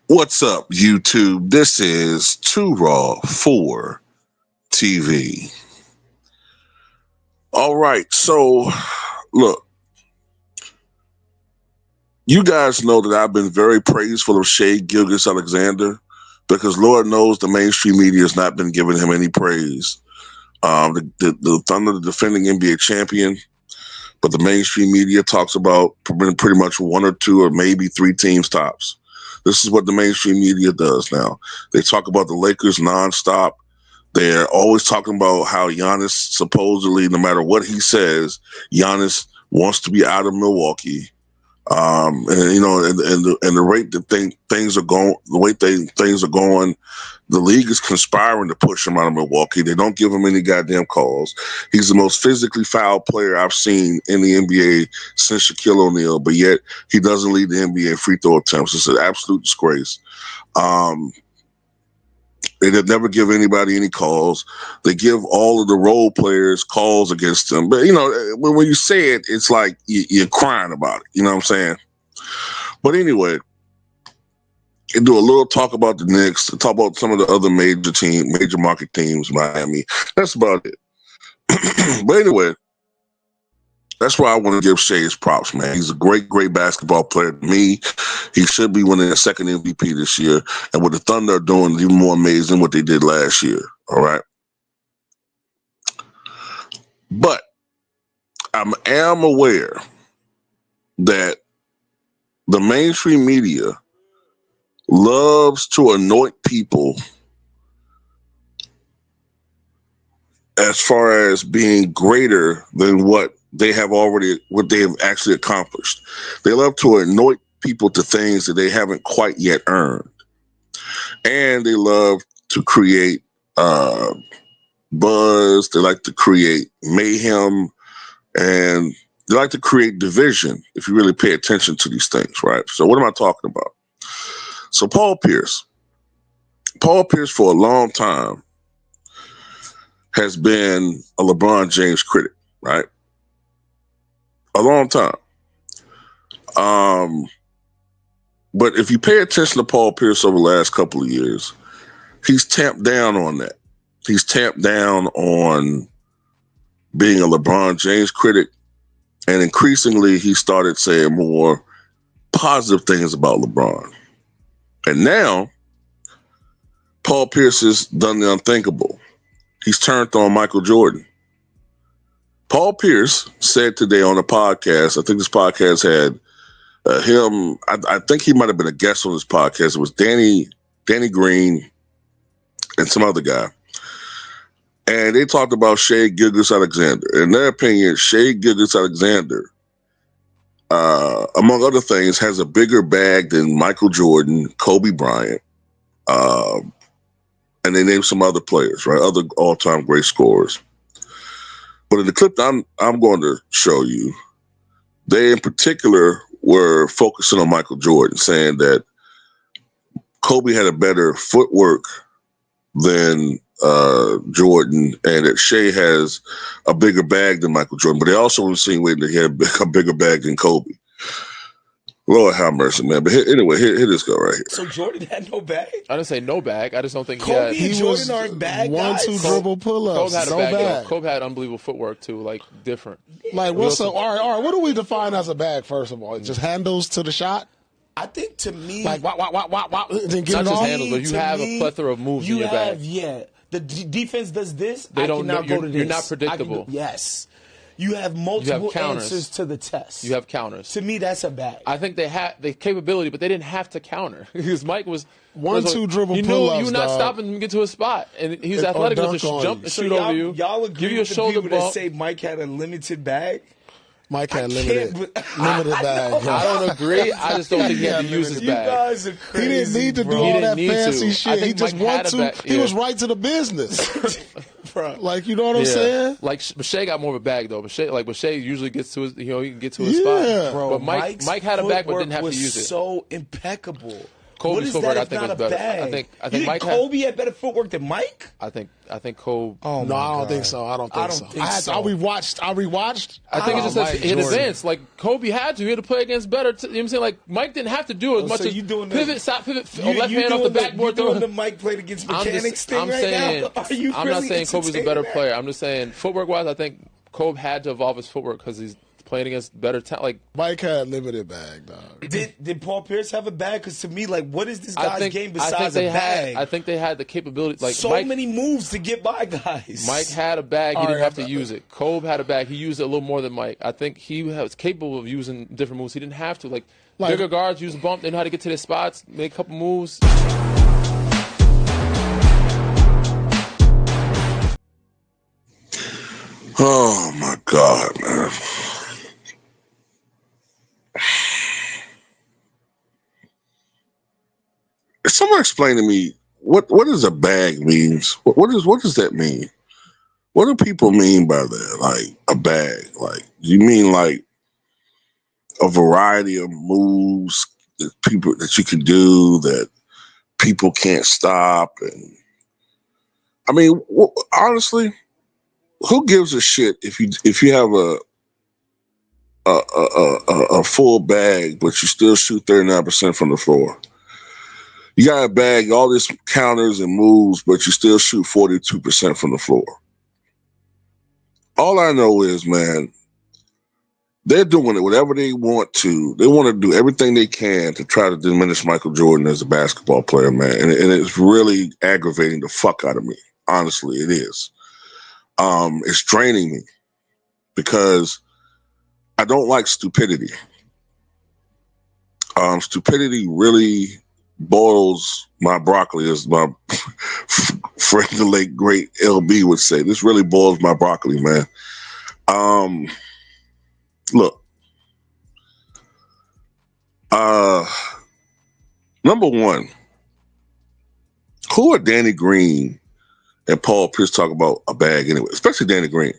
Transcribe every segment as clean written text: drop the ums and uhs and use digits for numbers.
What's up, YouTube? This is Too Raw for TV. All right, so look, you guys know that I've been very praiseful of Shai Gilgeous-Alexander because Lord knows the mainstream media has not been giving him any praise. The Thunder, the defending NBA champion, but the mainstream media talks about pretty much one or two or maybe three teams tops. This is what the mainstream media does now. They talk about the Lakers nonstop. They're always talking about how Giannis supposedly, no matter what he says, Giannis wants to be out of Milwaukee. And you know, and the rate that things are going, the way things are going, the league is conspiring to push him out of Milwaukee. They don't give him any goddamn calls. He's the most physically foul player I've seen in the NBA since Shaquille O'Neal, but yet he doesn't lead the NBA in free throw attempts. It's an absolute disgrace. They never give anybody any calls. They give all of the role players calls against him. But, you know, when you say it, it's like you're crying about it. You know what I'm saying? But anyway, and do a little talk about the Knicks, talk about some of the other major market teams, Miami. That's about it. But anyway, that's why I want to give Shai his props, man. He's a great, great basketball player to me. He should be winning a second MVP this year. And what the Thunder are doing is even more amazing than what they did last year. All right. But I am aware that the mainstream media loves to anoint people as far as being greater than what they have actually accomplished. They love to anoint people to things that they haven't quite yet earned. And they love to create buzz. They like to create mayhem. And they like to create division if you really pay attention to these things, right? So what am I talking about? So Paul Pierce for a long time has been a LeBron James critic, right? A long time. But if you pay attention to Paul Pierce over the last couple of years, he's tamped down on that. He's tamped down on being a LeBron James critic, and increasingly he started saying more positive things about LeBron. And now, Paul Pierce has done the unthinkable. He's turned on Michael Jordan. Paul Pierce said today on a podcast, I think this podcast had him, I think he might have been a guest on this podcast. It was Danny Green and some other guy. And they talked about Shai Gilgeous-Alexander. In their opinion, Shai Gilgeous-Alexander, among other things, has a bigger bag than Michael Jordan, Kobe Bryant, and they named some other players, right? Other all-time great scorers. But in the clip that I'm going to show you, they in particular were focusing on Michael Jordan, saying that Kobe had a better footwork than Jordan, and that Shai has a bigger bag than Michael Jordan. But they also insinuated that he had a bigger bag than Kobe. Lord have mercy, man. But anyway, here this go right here. So Jordan had no bag? I didn't say no bag. I just don't think Kobe he and Jordan aren't bag guys? 1-2 dribble pull-ups. Kobe had a no bag. bag. Kobe had unbelievable footwork too, like different. Like what's up? All right. What do we define as a bag? First of all, just handles to the shot. I think to me, Like wop, then get Not it just off. handles, but you have a plethora of moves in your bag. Yeah. The defense does this. They I don't can know- now go to this. you're not predictable. Yes. You have multiple counters. answers to the test. You have counters. To me, that's a bag. I think they had the capability, but they didn't have to counter because Mike was 1-2 dribble You knew pull-ups, you were not dog. stopping him to get to a spot, and he's Or athletic enough dunk to on jump you. and So shoot over you. Y'all agree give you a with the shoulder people that bump. say Mike had a limited bag? Mike had I limited can't- bag. I don't agree. I just don't think he had to use his You bag. guys are He crazy, didn't need to do bro. He all didn't that need to. fancy I shit. He think just Mike had wanted a to. bag, He yeah. was right to the business. Bro. Like, you know what I'm saying? Like, but Shai got more of a bag though. But Shai usually gets to his, he can get to his Yeah. spot. Bro, But Mike Mike's had a bag, but didn't have to footwork use it. was so impeccable. What Kobe's is footwork, that I if think, not was a better. bag? I think You think Mike Kobe had better footwork than Mike? I think Kobe. Oh No, my I don't God. think so. I don't think so. I rewatched. I think it just says Mike in Jordan. advance. Like Kobe had to. He had to play against better. You know what I'm saying? Like Mike didn't have to do as much so as you doing pivot, the, pivot, you, left you hand off the doing backboard. You doing Throw. the Mike played against mechanics thing I'm right saying, now? Are you I'm really not saying Kobe's a better entertaining that? player. I'm just saying footwork wise, I think Kobe had to evolve his footwork because he's playing against better talent. Like Mike had limited bag, dog. Did Paul Pierce have a bag? Because to me, like, what is this guy's game I besides think a bag? I think they had the capability. Like so Mike, many moves to get by guys. Mike had a bag. He All didn't right, have to use it. Kobe had a bag. He used it a little more than Mike. I think he was capable of using different moves. He didn't have to. Like bigger guards use a bump. They know how to get to their spots, make a couple moves. Oh my God, man. Someone explain to me what does a bag means? What does that mean? What do people mean by that? Like a bag? Like you mean like a variety of moves that you can do that people can't stop? And I mean, honestly, who gives a shit if you have a full bag but you still shoot 39% from the floor? You got a bag, all these counters and moves, but you still shoot 42% from the floor. All I know is, man, they're doing it whatever they want to. They want to do everything they can to try to diminish Michael Jordan as a basketball player, man. And it's really aggravating the fuck out of me. Honestly, it is. It's draining me because I don't like stupidity. Stupidity really boils my broccoli, as my friend, the late great LB would say. This really boils my broccoli, man. Look, uh, number one, who are Danny Green and Paul Pierce talk about a bag anyway? Especially Danny Green.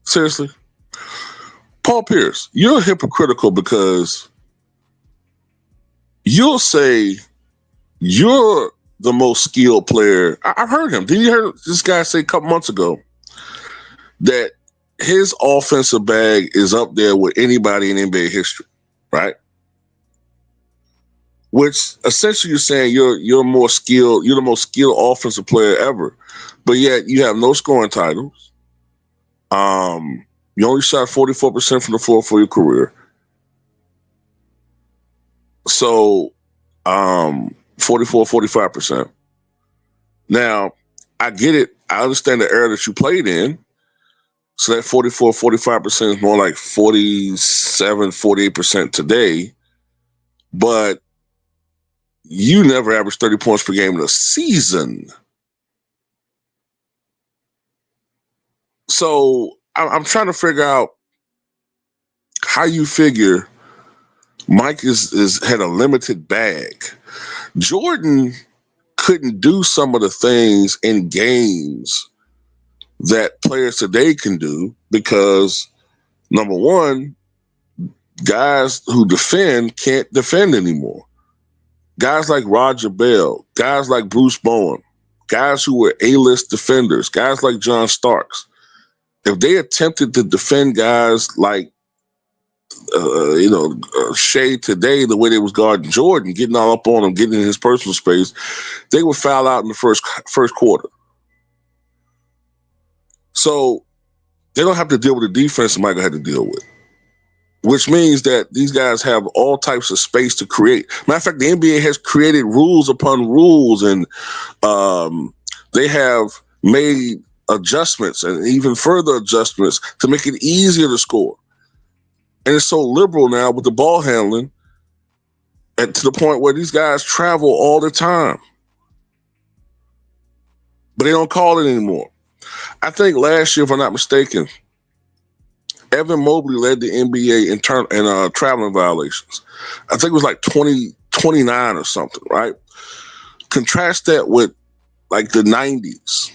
Seriously, Paul Pierce, you're hypocritical because you'll say you're the most skilled player. I've heard him. Did you hear this guy say a couple months ago that his offensive bag is up there with anybody in NBA history, right? Which essentially you're saying you're more skilled, you're the most skilled offensive player ever, but yet you have no scoring titles. You only shot 44% from the floor for your career. So 44, 45%. Now, I get it. I understand the era that you played in. So that 44, 45% is more like 47, 48% today. But you never averaged 30 points per game in a season. So I'm trying to figure out how you figure Mike is had a limited bag. Jordan couldn't do some of the things in games that players today can do because, number one, guys who defend can't defend anymore. Guys like Roger Bell, guys like Bruce Bowen, guys who were A-list defenders, guys like John Starks, if they attempted to defend guys like Shai today, the way they was guarding Jordan, getting all up on him, getting in his personal space, they would foul out in the first quarter. So they don't have to deal with the defense that Michael had to deal with, which means that these guys have all types of space to create. Matter of fact, the NBA has created rules upon rules, and they have made adjustments and even further adjustments to make it easier to score. And it's so liberal now with the ball handling, and to the point where these guys travel all the time, but they don't call it anymore. I think last year, if I'm not mistaken, Evan Mobley led the NBA in traveling violations. I think it was like 29 or something, right? Contrast that with like the 90s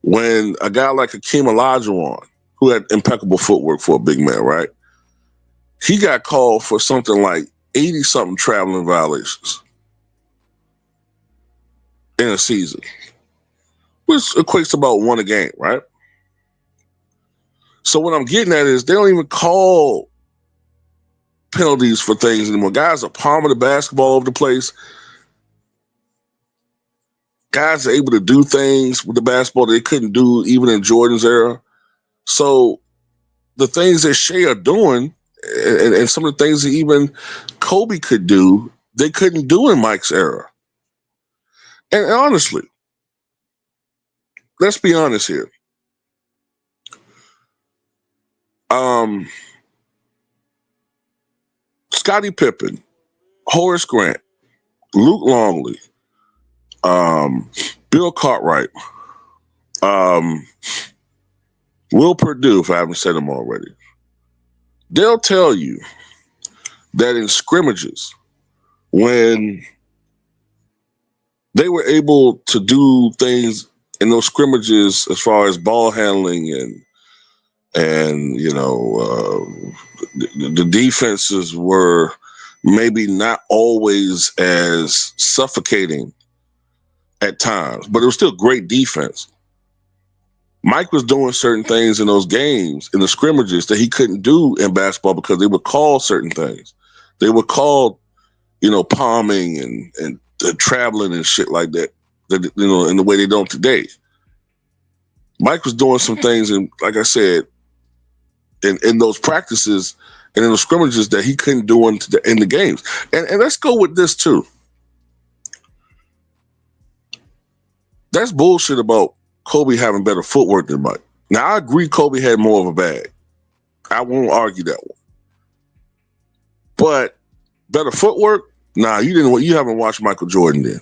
when a guy like Hakeem Olajuwon, who had impeccable footwork for a big man, right? He got called for something like 80-something traveling violations in a season, which equates to about one a game, right? So what I'm getting at is they don't even call penalties for things anymore. Guys are palming the basketball over the place. Guys are able to do things with the basketball they couldn't do even in Jordan's era. So the things that Shai are doing, and some of the things that even Kobe could do, they couldn't do in Mike's era. And honestly, let's be honest here. Um, Scottie Pippen, Horace Grant, Luke Longley, Bill Cartwright, um, Will Perdue, if I haven't said them already, they'll tell you that in scrimmages, when they were able to do things in those scrimmages as far as ball handling and the defenses were maybe not always as suffocating at times, but it was still great defense. Mike was doing certain things in those games, in the scrimmages, that he couldn't do in basketball because they would call certain things. They would call, palming and traveling and shit like that, in the way they don't today. Mike was doing some things, and like I said, in those practices and in the scrimmages that he couldn't do in the games. And let's go with this too. That's bullshit about Kobe having better footwork than Mike. Now, I agree Kobe had more of a bag. I won't argue that one. But better footwork? Nah, you haven't watched Michael Jordan then.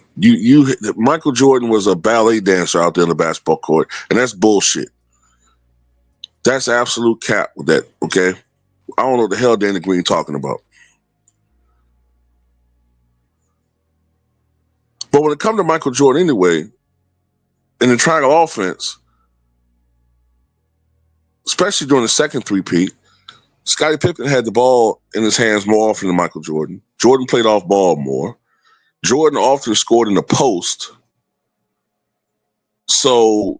Michael Jordan was a ballet dancer out there in the basketball court, and that's bullshit. That's absolute cap with that, okay? I don't know what the hell Danny Green talking about. But when it comes to Michael Jordan anyway, in the triangle offense, especially during the second three-peat, Scottie Pippen had the ball in his hands more often than Michael Jordan. Jordan played off ball more. Jordan often scored in the post. So,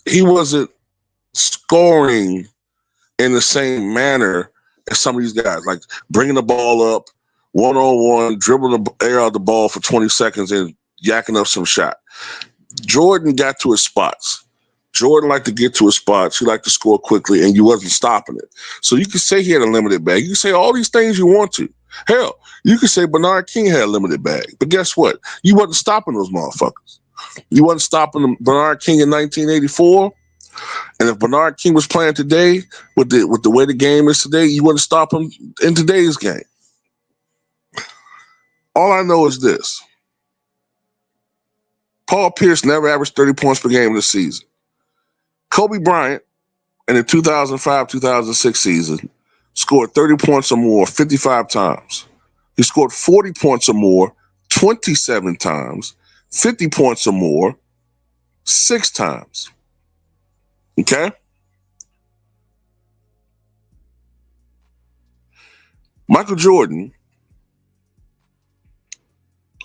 he wasn't scoring in the same manner as some of these guys, like bringing the ball up one-on-one, dribbling the air out of the ball for 20 seconds and yakking up some shot. Jordan got to his spots. Jordan liked to get to his spots. He liked to score quickly, and you wasn't stopping it. So you could say he had a limited bag. You can say all these things you want to. Hell, you could say Bernard King had a limited bag. But guess what? You wasn't stopping those motherfuckers. You wasn't stopping Bernard King in 1984. And if Bernard King was playing today with the way the game is today, you wouldn't stop him in today's game. All I know is this. Paul Pierce never averaged 30 points per game in the season. Kobe Bryant, in the 2005-2006 season, scored 30 points or more 55 times. He scored 40 points or more 27 times, 50 points or more 6 times. Okay? Michael Jordan,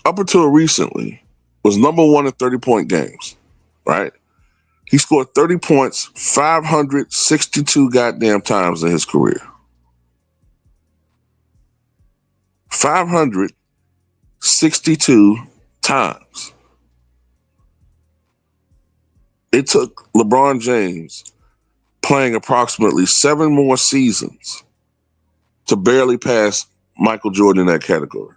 up until recently, was number one in 30-point games, right? He scored 30 points 562 goddamn times in his career. 562 times. It took LeBron James playing approximately 7 more seasons to barely pass Michael Jordan in that category.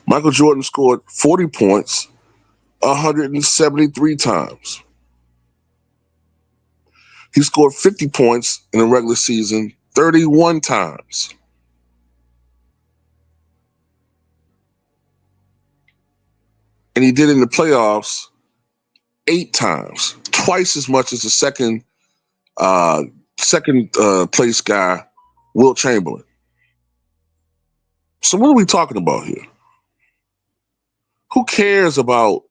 Michael Jordan scored 40 points 173 times. He scored 50 points in the regular season 31 times. And he did in the playoffs 8 times, twice as much as the second place guy, Wilt Chamberlain. So what are we talking about here? Who cares about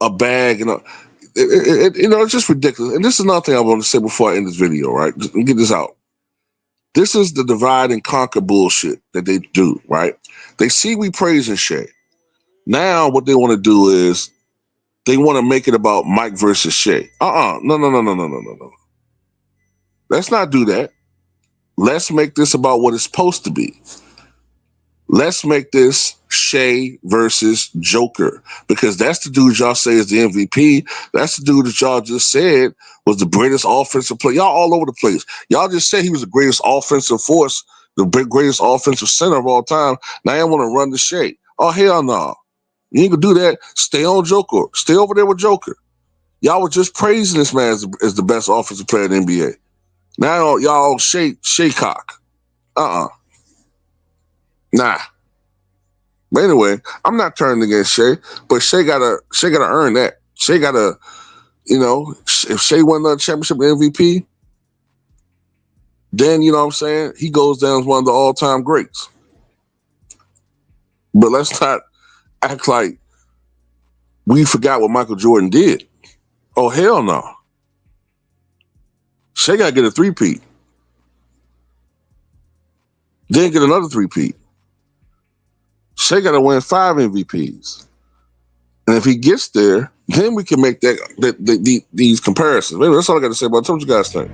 a bag? it's just ridiculous. And this is another thing I want to say before I end this video, right? Just get this out. This is the divide and conquer bullshit that they do, right? They see we praising Shai. Now what they want to do is they want to make it about Mike versus Shai. No. Let's not do that. Let's make this about what it's supposed to be. Let's make this Shai versus Joker, because that's the dude y'all say is the MVP. That's the dude that y'all just said was the greatest offensive player. Y'all all over the place. Y'all just said he was the greatest offensive force, the greatest offensive center of all time. Now y'all want to run the Shai. Oh, hell no. You ain't gonna do that. Stay on Joker. Stay over there with Joker. Y'all were just praising this man as the best offensive player in the NBA. Now y'all Shai cock. Nah. But anyway, I'm not turning against Shai, but Shai gotta earn that. Shai gotta, if Shai won the championship MVP, then you know what I'm saying, he goes down as one of the all-time greats. But let's not act like we forgot what Michael Jordan did. Oh, hell no. Shai gotta get a three-peat. Then get another three-peat. Shai got to win 5 MVPs. And if he gets there, then we can make these comparisons. Maybe that's all I got to say about it. What you guys think?